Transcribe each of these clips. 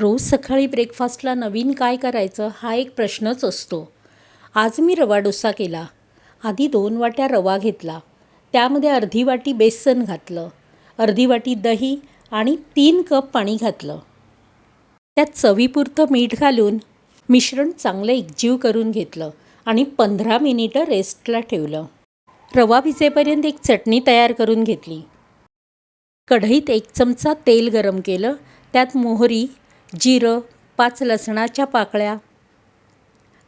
रोज सकाळी ब्रेकफास्टला नवीन काय करायचं हा एक प्रश्नच असतो. आज मी रवा डोसा केला. आधी 2 वाट्या रवा घेतला. त्यामध्ये अर्धी वाटी बेसन घातलं, अर्धी वाटी दही आणि 3 कप पाणी घातलं. त्यात चवीपुरतं मीठ घालून मिश्रण चांगलं एकजीव करून घेतलं आणि 15 मिनिटं रेस्टला ठेवलं. रवा भिजेपर्यंत एक चटणी तयार करून घेतली. कढईत 1 चमचा तेल गरम केलं. त्यात मोहरी, जिरं, 5 लसणाच्या पाकळ्या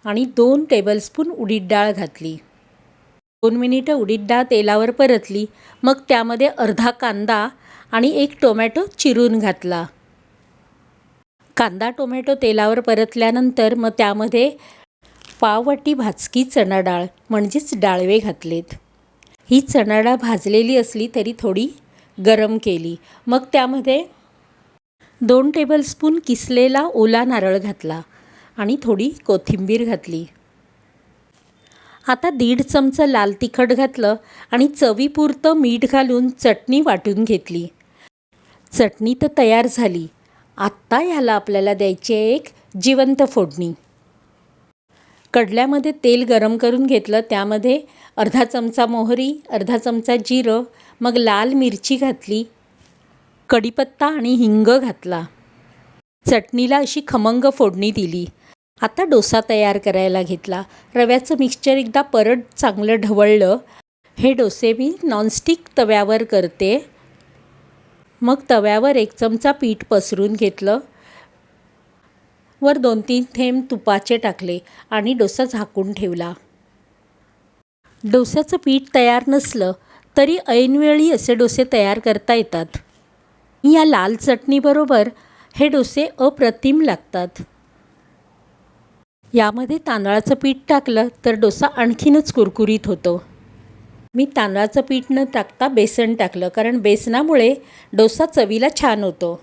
आणि 2 टेबलस्पून उडीद डाळ घातली. 2 मिनिटं उडीद डाळ तेलावर परतली. मग त्यामध्ये अर्धा कांदा आणि 1 टोमॅटो चिरून घातला. कांदा टोमॅटो तेलावर परतल्यानंतर मग त्यामध्ये पाव वाटी भाजकी चणा डाळ म्हणजेच डाळवे घातलेत. ही चणा डाळ भाजलेली असली तरी थोडी गरम केली. मग त्यामध्ये 2 टेबलस्पून किसलेला ओला नारळ घातला आणि थोडी कोथिंबीर घातली. आता 1.5 चमचा लाल तिखट घातलं आणि चवीपुरतं मीठ घालून चटणी वाटून घेतली. चटणी तर तयार झाली. आत्ता ह्याला आपल्याला द्यायची आहे एक जिवंत फोडणी. कढल्यामध्ये तेल गरम करून घेतलं. त्यामध्ये अर्धा चमचा मोहरी, अर्धा चमचा जिरं, मग लाल मिरची घातली, कढीपत्ता आणि हिंग घातला. चटणीला अशी खमंग फोडणी दिली. आता डोसा तयार करायला घेतला. रव्याचं मिक्सचर एकदा परत चांगलं ढवळलं. हे डोसे मी नॉनस्टिक तव्यावर करते. मग तव्यावर 1 चमचा पीठ पसरून घेतलं. वर 2-3 थेंब तुपाचे टाकले आणि डोसा झाकून ठेवला. डोस्याचं पीठ तयार नसलं तरी ऐनवेळी असे डोसे तयार करता येतात. या लाल चटणीबरोबर हे डोसे अप्रतिम लागतात. यामध्ये तांदळाचं पीठ टाकलं तर डोसा आणखीनच कुरकुरीत होतो. मी तांदळाचं पीठ न टाकता बेसन टाकलं, कारण बेसनामुळे डोसा चवीला छान होतो.